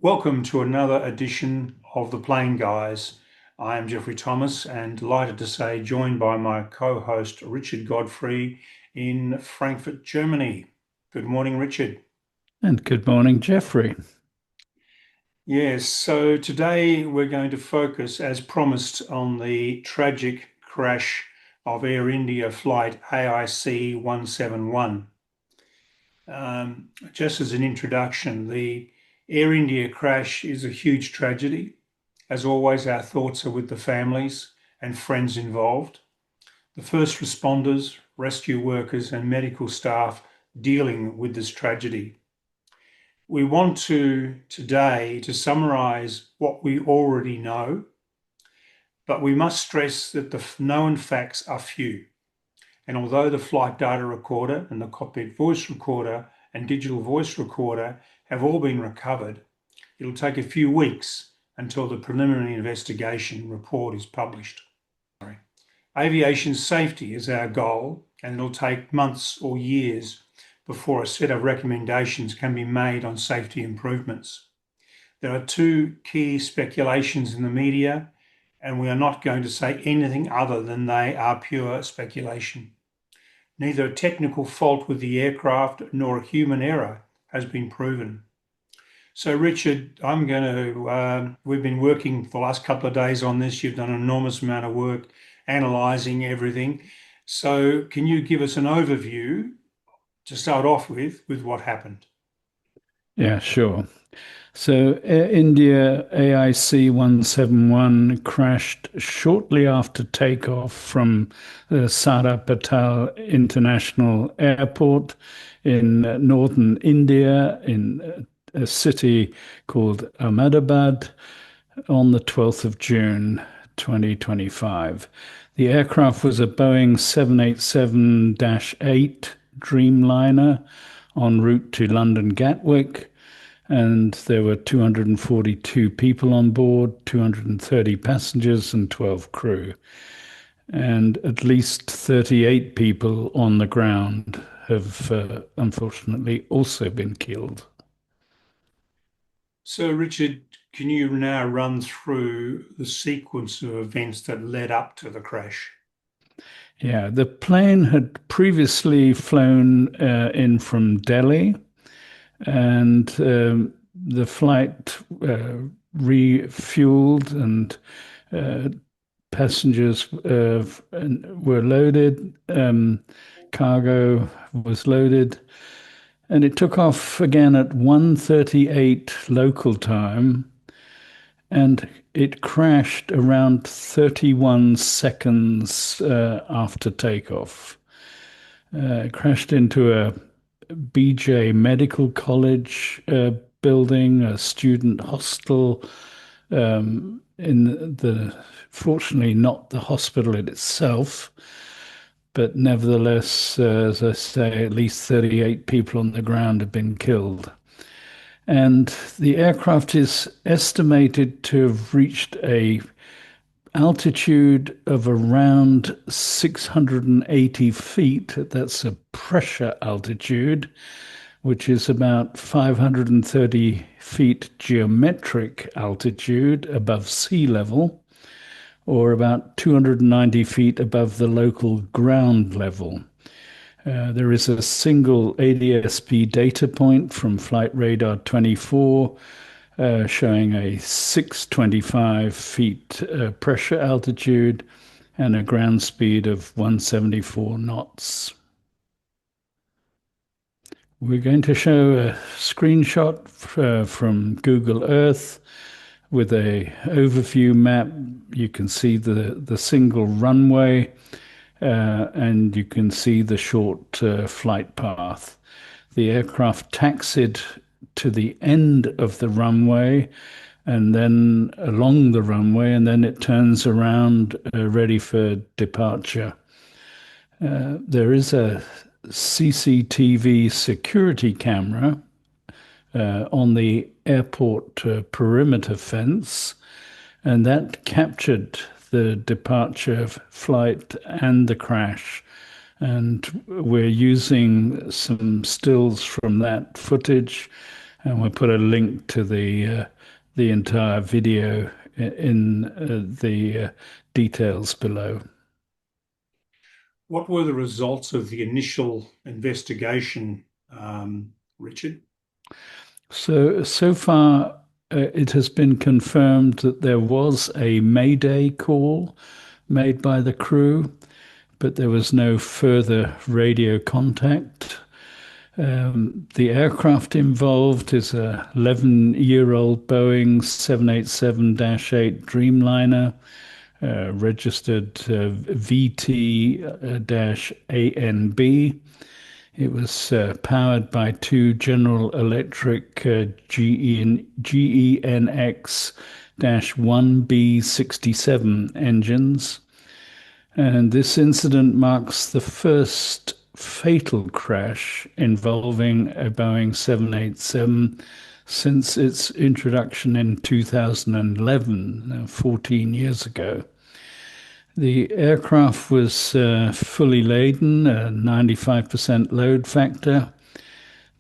Welcome to another edition of The Plane Guys. I am Jeffrey Thomas and delighted to say joined by my co-host Richard Godfrey in Frankfurt, Germany. Good morning, Richard. And good morning, Jeffrey. Yes, so today we're going to focus, as promised, on the tragic crash of Air India flight AIC 171. Just as an introduction, the Air India crash is a huge tragedy. As always, our thoughts are with the families and friends involved, the first responders, rescue workers, and medical staff dealing with this tragedy. We want today to summarize what we already know, but we must stress that the known facts are few. And although the flight data recorder and the cockpit voice recorder and digital voice recorder have all been recovered, it'll take a few weeks until the preliminary investigation report is published. Aviation safety is our goal, and it'll take months or years before a set of recommendations can be made on safety improvements. There are two key speculations in the media, and we are not going to say anything other than they are pure speculation. Neither a technical fault with the aircraft nor a human error has been proven. So, Richard, we've been working for the last couple of days on this. You've done an enormous amount of work analysing everything. So, can you give us an overview to start off with what happened? Yeah, sure. So Air India AIC 171 crashed shortly after takeoff from the Sardar Patel International Airport in northern India in a city called Ahmedabad on the 12th of June 2025. The aircraft was a Boeing 787-8 Dreamliner en route to London Gatwick, and there were 242 people on board, 230 passengers, and 12 crew. And at least 38 people on the ground have unfortunately also been killed. So, Richard, can you now run through the sequence of events that led up to the crash? Yeah, the plane had previously flown in from Delhi, and the flight refueled, and uh, passengers were loaded, cargo was loaded, and it took off again at 1:38 local time, and it crashed around 31 seconds after takeoff. It crashed into a BJ Medical College building, a student hostel, fortunately not the hospital in itself, but nevertheless, as I say, at least 38 people on the ground have been killed. And the aircraft is estimated to have reached a altitude of around 680 feet. That's a pressure altitude, which is about 530 feet geometric altitude above sea level, or about 290 feet above the local ground level. There is a single ADS-B data point from Flight Radar 24 showing a 625 feet pressure altitude and a ground speed of 174 knots. We're going to show a screenshot from Google Earth with a overview map. You can see the single runway, and you can see the short flight path. The aircraft taxied to the end of the runway and then along the runway, and then it turns around ready for departure. There is a CCTV security camera on the airport perimeter fence, and that captured the departure flight and the crash. And we're using some stills from that footage And we'll put a link to the entire video in the details below. What were the results of the initial investigation, Richard? So far, it has been confirmed that there was a Mayday call made by the crew, but there was no further radio contact. The aircraft involved is a 11-year-old Boeing 787-8 Dreamliner, registered VT-ANB. It was powered by two General Electric GEnx-1B67 engines. And this incident marks the first fatal crash involving a Boeing 787 since its introduction in 2011, 14 years ago. The aircraft was fully laden, a 95% load factor.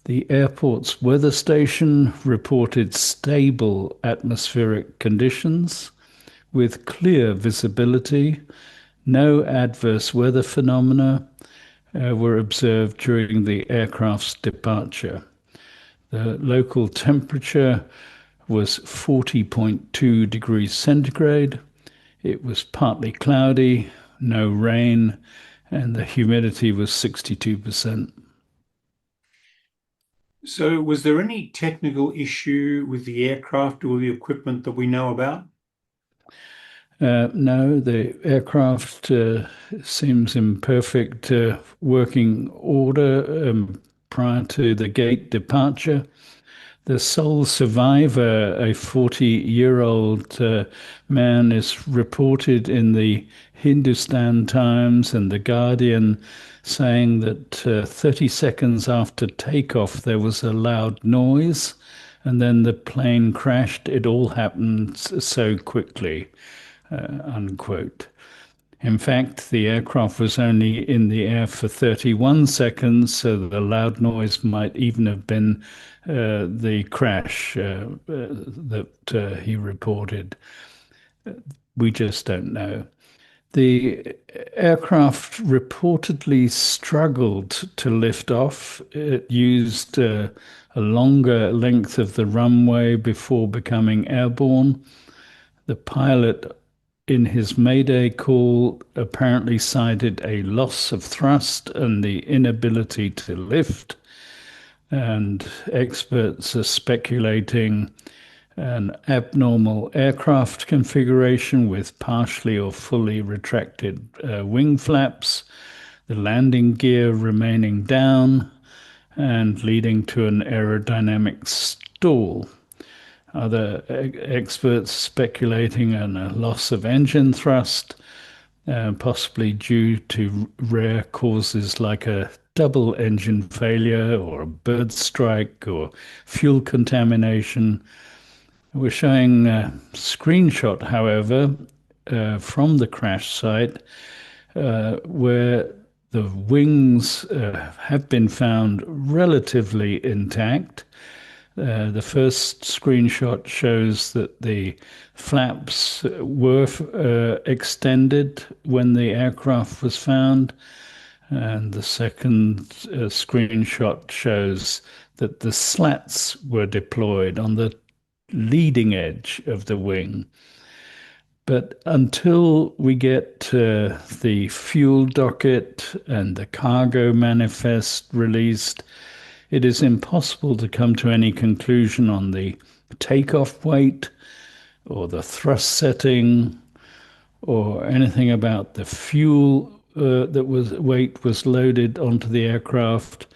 The airport's weather station reported stable atmospheric conditions with clear visibility. No adverse weather phenomena were observed during the aircraft's departure. The local temperature was 40.2 degrees centigrade. It was partly cloudy, no rain, and the humidity was 62%. So, was there any technical issue with the aircraft or the equipment that we know about? No, the aircraft seems in perfect working order prior to the gate departure. The sole survivor, a 40-year-old man, is reported in the Hindustan Times and The Guardian saying that 30 seconds after takeoff there was a loud noise and then the plane crashed. It all happened so quickly, unquote. In fact, the aircraft was only in the air for 31 seconds, so the loud noise might even have been the crash that he reported. We just don't know. The aircraft reportedly struggled to lift off. It used a longer length of the runway before becoming airborne. The pilot in his Mayday call apparently cited a loss of thrust and the inability to lift. And experts are speculating an abnormal aircraft configuration with partially or fully retracted wing flaps, the landing gear remaining down, and leading to an aerodynamic stall. Other experts speculating on a loss of engine thrust, possibly due to rare causes like a double engine failure or a bird strike or fuel contamination. We're showing a screenshot, however, from the crash site where the wings have been found relatively intact. The first screenshot shows that the flaps were extended when the aircraft was found. And the second screenshot shows that the slats were deployed on the leading edge of the wing. But until we get the fuel docket and the cargo manifest released, it is impossible to come to any conclusion on the takeoff weight or the thrust setting or anything about the fuel weight was loaded onto the aircraft,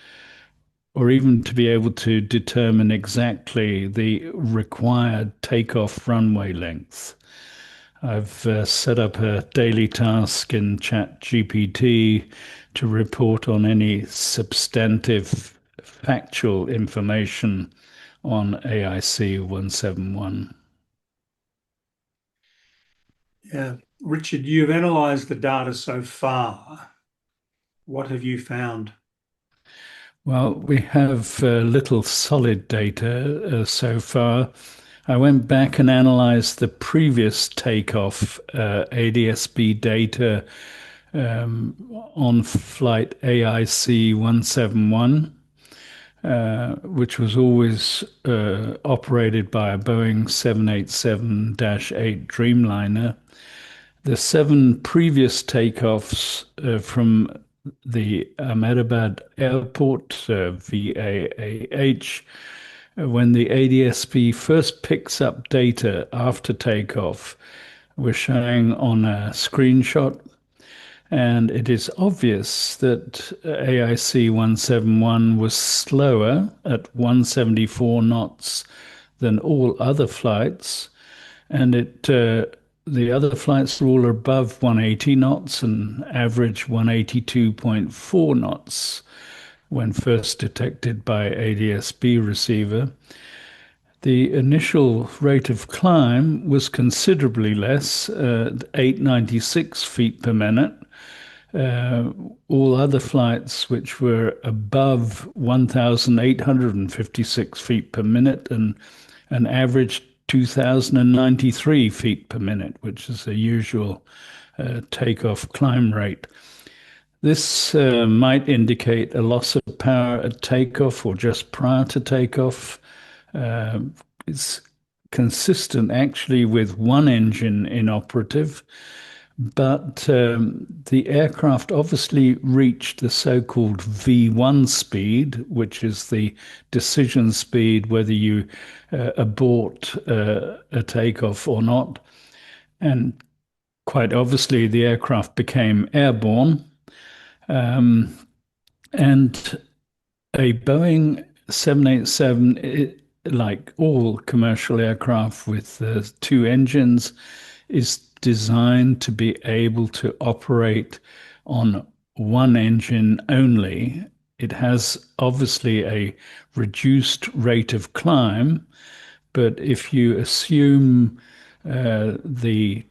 or even to be able to determine exactly the required takeoff runway length. I've set up a daily task in ChatGPT to report on any substantive factual information on AIC 171. Yeah. Richard, you've analysed the data so far. What have you found? Well, we have little solid data so far. I went back and analyzed the previous takeoff ADS-B data on flight AIC 171, which was always operated by a Boeing 787-8 Dreamliner. The seven previous takeoffs from the Ahmedabad airport, VAAH, when the ADS-B first picks up data after takeoff, we're showing on a screenshot. And it is obvious that AIC 171 was slower at 174 knots than all other flights. And the other flights were all above 180 knots and average 182.4 knots when first detected by ADS-B receiver. The initial rate of climb was considerably less, 896 feet per minute. Uh, all other flights, which were above 1,856 feet per minute and an average 2,093 feet per minute, which is the usual takeoff climb rate. This might indicate a loss of power at takeoff or just prior to takeoff. Uh, it's consistent actually with one engine inoperative, but the aircraft obviously reached the so-called V1 speed, which is the decision speed whether you abort a takeoff or not. And quite obviously, the aircraft became airborne. Um, and a Boeing 787, like all commercial aircraft with two engines, is designed to be able to operate on one engine only. It has obviously a reduced rate of climb, but if you assume the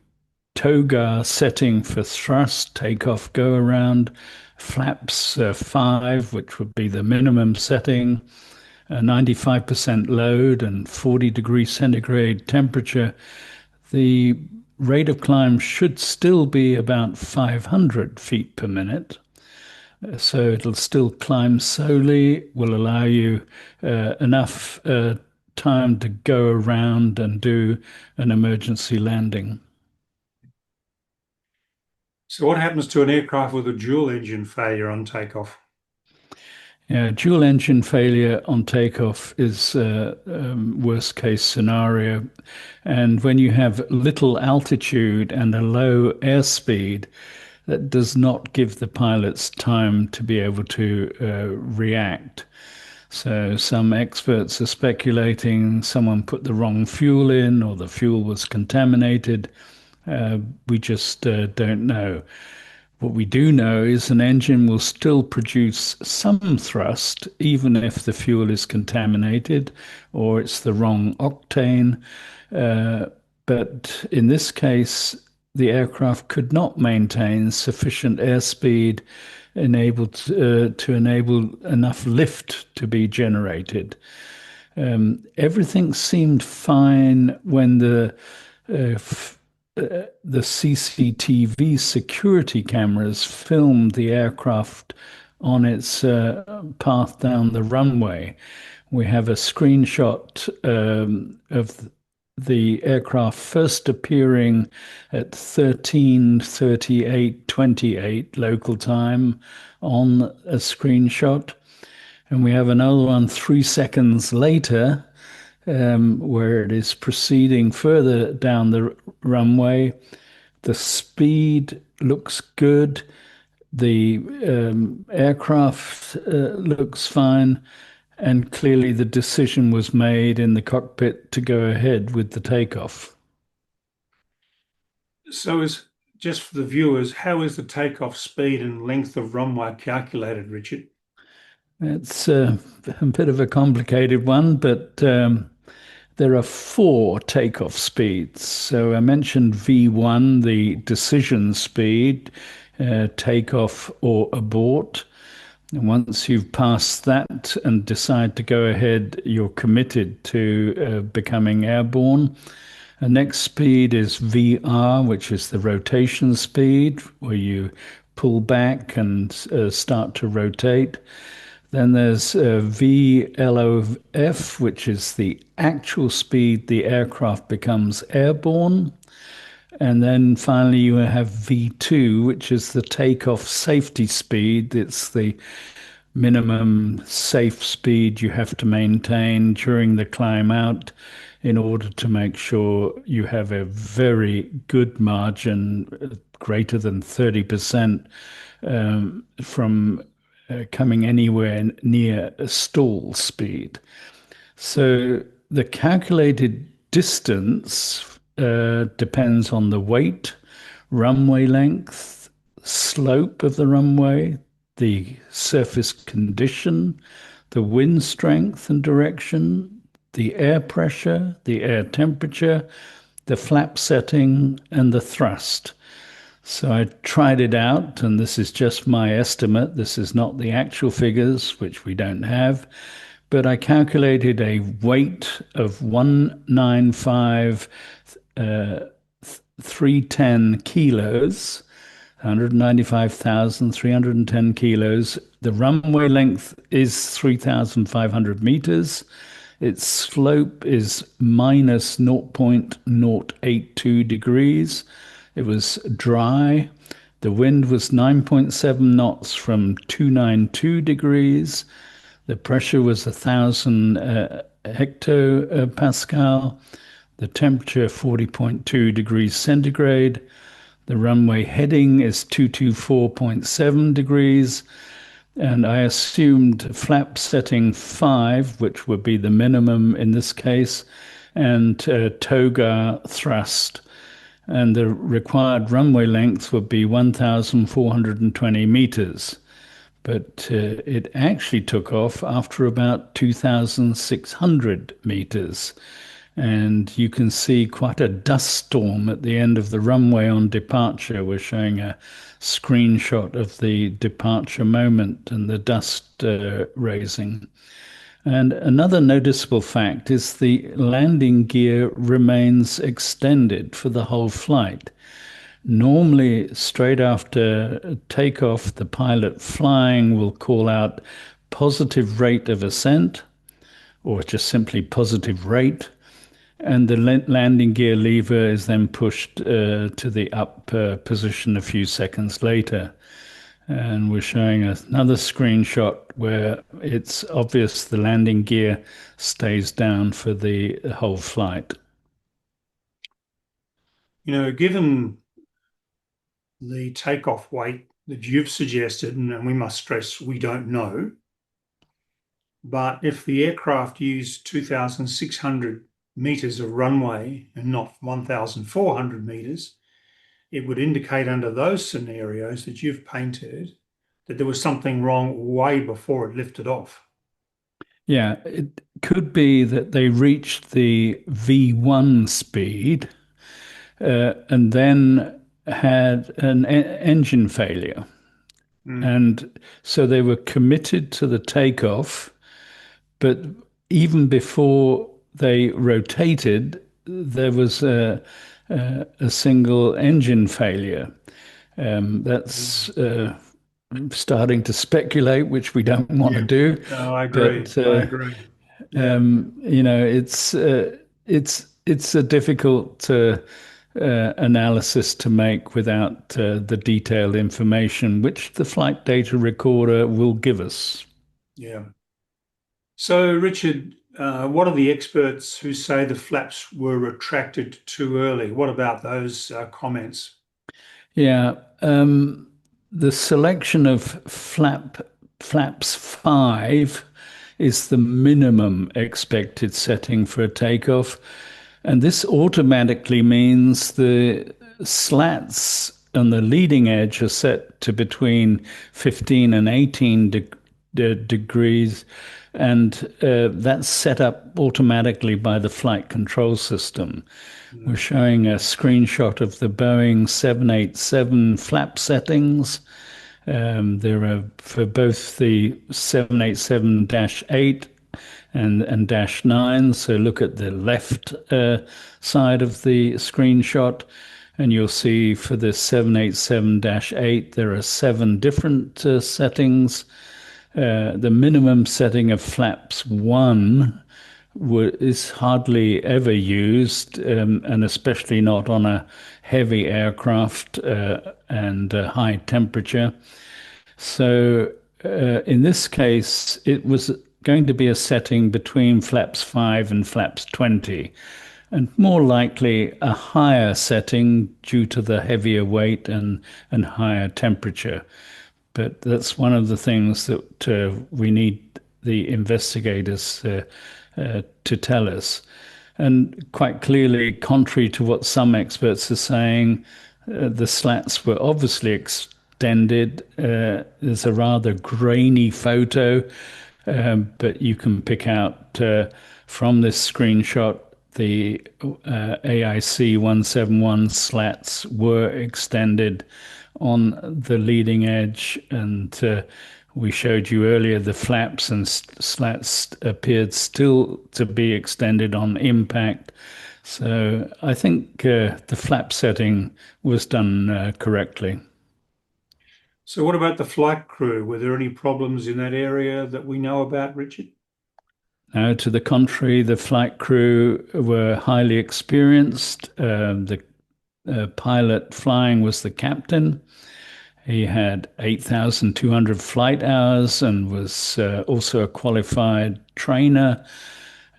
TOGA setting for thrust, takeoff, go around, flaps 5, which would be the minimum setting, 95% load and 40 degrees centigrade temperature, the rate of climb should still be about 500 feet per minute. So it'll still climb slowly, will allow you enough time to go around and do an emergency landing. So, what happens to an aircraft with a dual engine failure on takeoff? Yeah, dual engine failure on takeoff is worst case scenario. And when you have little altitude and a low airspeed, that does not give the pilots time to be able to react. So some experts are speculating someone put the wrong fuel in or the fuel was contaminated. We just don't know. What we do know is an engine will still produce some thrust, even if the fuel is contaminated or it's the wrong octane. Uh, but in this case, the aircraft could not maintain sufficient airspeed to enable enough lift to be generated. Everything seemed fine when uh, the CCTV security cameras filmed the aircraft on its path down the runway. We have a screenshot of the aircraft first appearing at 13:38:28 local time on a screenshot. And we have another one 3 seconds later where it is proceeding further down the runway. The speed looks good. The aircraft looks fine. And clearly, the decision was made in the cockpit to go ahead with the takeoff. So, is just for the viewers, how is the takeoff speed and length of runway calculated, Richard? It's a bit of a complicated one, but there are four takeoff speeds. So I mentioned V1, the decision speed, takeoff or abort. And once you've passed that and decide to go ahead, you're committed to becoming airborne. The next speed is VR, which is the rotation speed, where you pull back and start to rotate. Then there's VLOF, which is the actual speed the aircraft becomes airborne. And then finally, you have V2, which is the takeoff safety speed. It's the minimum safe speed you have to maintain during the climb out in order to make sure you have a very good margin, greater than 30%, from coming anywhere near a stall speed. So the calculated distance depends on the weight, runway length, slope of the runway, the surface condition, the wind strength and direction, the air pressure, the air temperature, the flap setting, and the thrust. So I tried it out, and this is just my estimate. This is not the actual figures, which we don't have, but I calculated a weight of 195, 310 kilos, 195,310 kilos. The runway length is 3,500 meters. Its slope is minus 0.082 degrees. It was dry. The wind was 9.7 knots from 292 degrees. The pressure was 1,000 hectopascal. The temperature 40.2 degrees centigrade. The runway heading is 224.7 degrees. And I assumed flap setting 5, which would be the minimum in this case, and toga thrust. And the required runway length would be 1,420 meters. But it actually took off after about 2,600 meters. And you can see quite a dust storm at the end of the runway on departure. We're showing a screenshot of the departure moment and the dust raising. And another noticeable fact is the landing gear remains extended for the whole flight. Normally, straight after takeoff, the pilot flying will call out positive rate of ascent, or just simply positive rate, and the landing gear lever is then pushed to the up position a few seconds later. And we're showing another screenshot where it's obvious the landing gear stays down for the whole flight. Given the takeoff weight that you've suggested, and we must stress we don't know, but if the aircraft used 2,600 meters of runway and not 1,400 meters, it would indicate under those scenarios that you've painted that there was something wrong way before it lifted off. Yeah, it could be that they reached the V1 speed and then had an engine failure. And so they were committed to the takeoff, but even before they rotated, there was a single engine failure. That's starting to speculate, which we don't want to do. No, I agree. But I agree. it's a difficult analysis to make without the detailed information, which the flight data recorder will give us. Yeah. So, Richard, what are the experts who say the flaps were retracted too early? What about those comments? Yeah, the selection of flaps 5 is the minimum expected setting for a takeoff. And this automatically means the slats on the leading edge are set to between 15 and 18 degrees. And that's set up automatically by the flight control system. We're showing a screenshot of the Boeing 787 flap settings. There are for both the 787-8 and dash 9. So look at the left side of the screenshot, and you'll see for the 787-8, there are 7 different settings. The minimum setting of flaps 1 is hardly ever used, and especially not on a heavy aircraft and high temperature. So in this case, it was going to be a setting between flaps 5 and flaps 20, and more likely a higher setting due to the heavier weight and higher temperature. But that's one of the things that we need the investigators to tell us. And quite clearly, contrary to what some experts are saying, the slats were obviously extended. There's a rather grainy photo, but you can pick out from this screenshot the AIC 171 slats were extended on the leading edge, and we showed you earlier the flaps and slats appeared still to be extended on impact. So I think the flap setting was done correctly. So, what about the flight crew? Were there any problems in that area that we know about, Richard? Now, to the contrary, the flight crew were highly experienced. The pilot flying was the captain. He had 8,200 flight hours and was also a qualified trainer.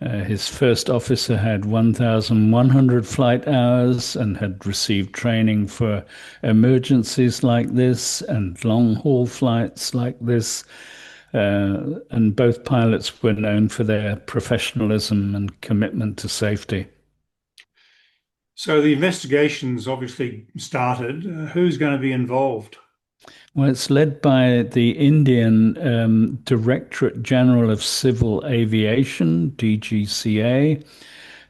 His first officer had 1,100 flight hours and had received training for emergencies like this and long haul flights like this. And both pilots were known for their professionalism and commitment to safety. So, the investigation's obviously started. Who's going to be involved? Well, it's led by the Indian Directorate General of Civil Aviation, DGCA,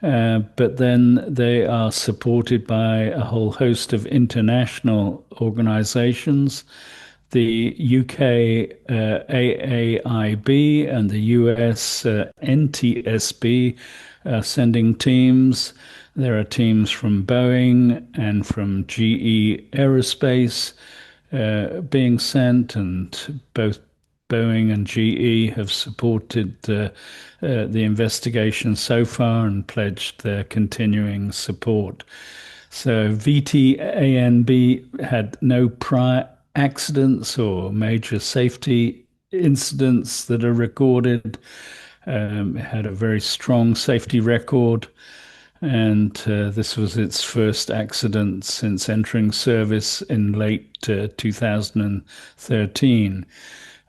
but then they are supported by a whole host of international organizations. The UK AAIB and the US NTSB are sending teams. There are teams from Boeing and from GE Aerospace being sent, and both Boeing and GE have supported the investigation so far and pledged their continuing support. So VTANB had no prior accidents or major safety incidents that are recorded. It had a very strong safety record, and this was its first accident since entering service in late 2013.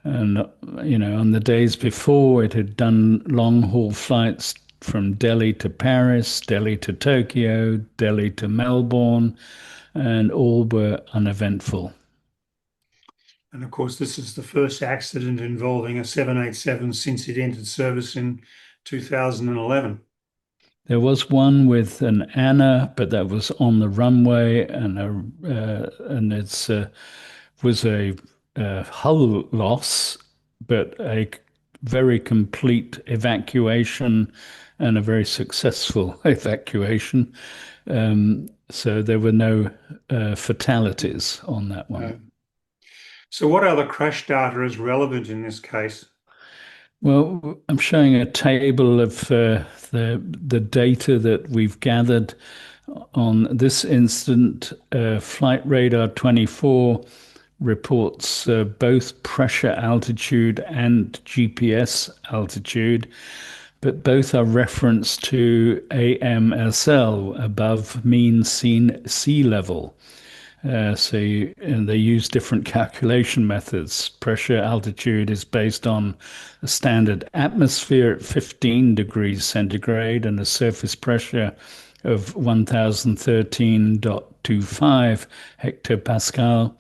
And, on the days before, it had done long haul flights from Delhi to Paris, Delhi to Tokyo, Delhi to Melbourne, and all were uneventful. And of course, this is the first accident involving a 787 since it entered service in 2011. There was one with an Anna, but that was on the runway, and it was a hull loss, but a very complete evacuation and a very successful evacuation. So there were no fatalities on that one. So, what other crash data is relevant in this case? Well, I'm showing a table of the data that we've gathered on this incident. Flight Radar 24 reports both pressure altitude and GPS altitude, but both are referenced to AMSL, above mean sea level. And they use different calculation methods. Pressure altitude is based on a standard atmosphere at 15 degrees centigrade and a surface pressure of 1013.25 hectopascal.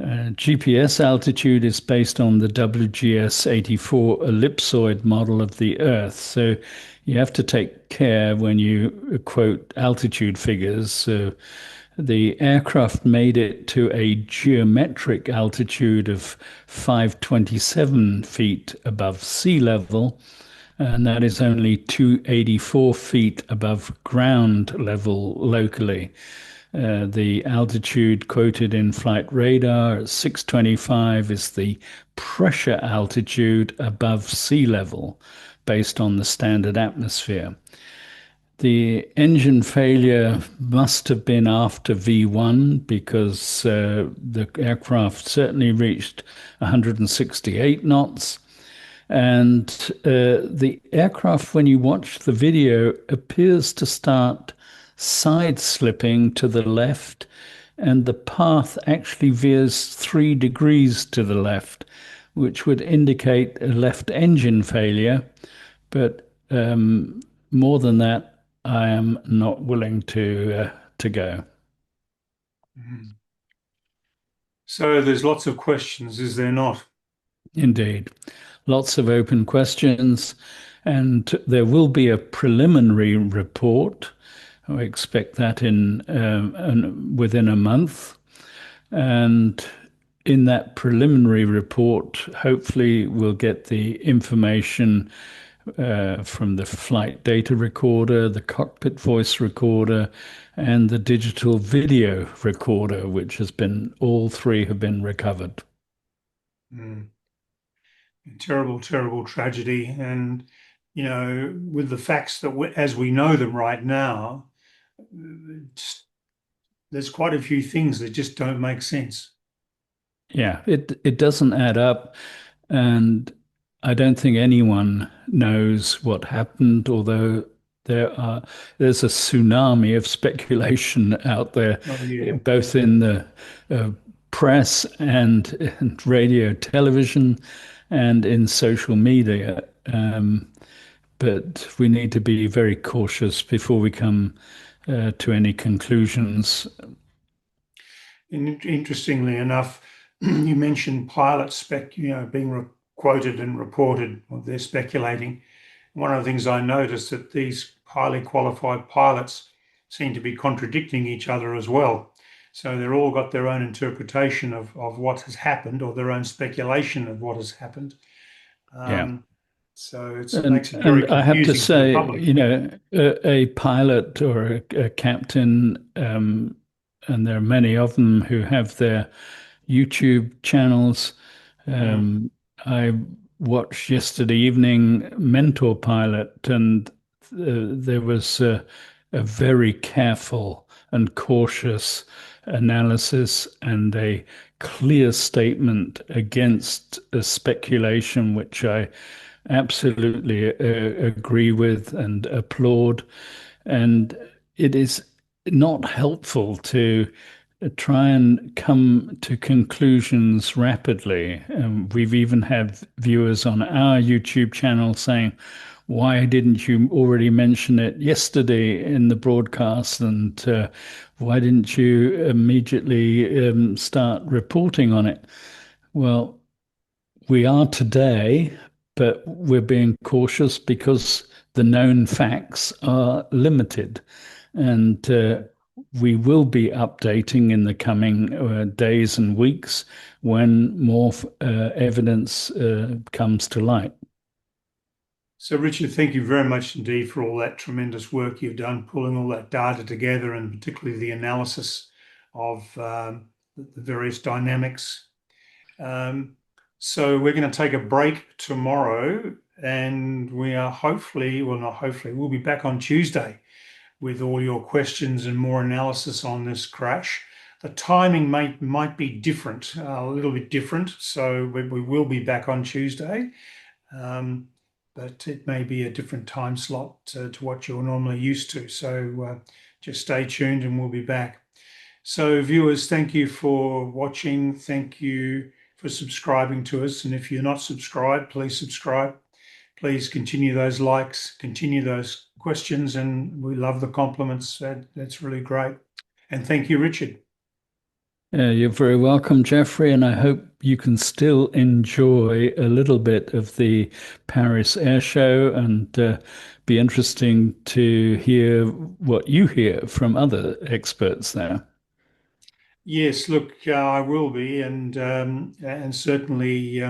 GPS altitude is based on the WGS 84 ellipsoid model of the Earth. So you have to take care when you quote altitude figures. The aircraft made it to a geometric altitude of 527 feet above sea level, and that is only 284 feet above ground level locally. The altitude quoted in flight radar at 625 is the pressure altitude above sea level based on the standard atmosphere. The engine failure must have been after V1 because the aircraft certainly reached 168 knots. And the aircraft, when you watch the video, appears to start side slipping to the left, and the path actually veers 3 degrees to the left, which would indicate a left engine failure. But more than that, I am not willing to go. Mhm. So there's lots of questions, is there not? Indeed. Lots of open questions, and there will be a preliminary report. I expect that within a month. And in that preliminary report, hopefully, we'll get the information from the flight data recorder, the cockpit voice recorder, and the digital video recorder, which has been all three have been recovered. Mm. Terrible, terrible tragedy. And, with the facts that as we know them right now, there's quite a few things that just don't make sense. Yeah, it doesn't add up, and I don't think anyone knows what happened, although there's a tsunami of speculation out there, Oh, yeah. both in the uh, press and radio, television, and in social media. But we need to be very cautious before we come to any conclusions. Interestingly enough, you mentioned pilots being quoted and reported, or they're speculating. One of the things I noticed that these highly qualified pilots seem to be contradicting each other as well. So they're all got their own interpretation of what has happened or their own speculation of what has happened. Yeah. So it And makes it very and I have to confusing for the say, public. a pilot or a captain, and there are many of them who have their YouTube channels. Mm. Um, I watched yesterday evening Mentor Pilot, and there was a very careful and cautious analysis and a clear statement against speculation, which I absolutely agree with and applaud. And it is not helpful to try and come to conclusions rapidly. We've even had viewers on our YouTube channel saying, why didn't you already mention it yesterday in the broadcast? And why didn't you immediately start reporting on it? Well, we are today, but we're being cautious because the known facts are limited. And we will be updating in the coming days and weeks when more evidence comes to light. So, Richard, thank you very much indeed for all that tremendous work you've done, pulling all that data together, and particularly the analysis of the various dynamics. Um, so, we're going to take a break tomorrow, and we are hopefully, well, not hopefully, we'll be back on Tuesday with all your questions and more analysis on this crash. The timing might be different, a little bit different. So, we will be back on Tuesday. But it may be a different time slot to what you're normally used to. So just stay tuned and we'll be back. So, viewers, thank you for watching. Thank you for subscribing to us. And if you're not subscribed, please subscribe. Please continue those likes, continue those questions, and we love the compliments. That's really great. And thank you, Richard. You're very welcome, Jeffrey, and I hope you can still enjoy a little bit of the Paris Air Show and be interesting to hear what you hear from other experts there. Yes, look, I will be, and certainly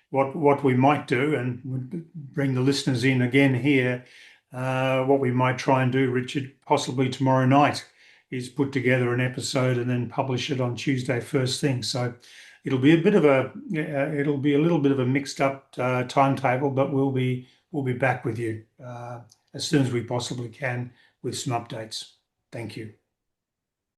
what we might do, and bring the listeners in again here. What we might try and do, Richard, possibly tomorrow night, is put together an episode and then publish it on Tuesday first thing. So it'll be a little bit of a mixed up timetable, but we'll be back with you as soon as we possibly can with some updates. Thank you.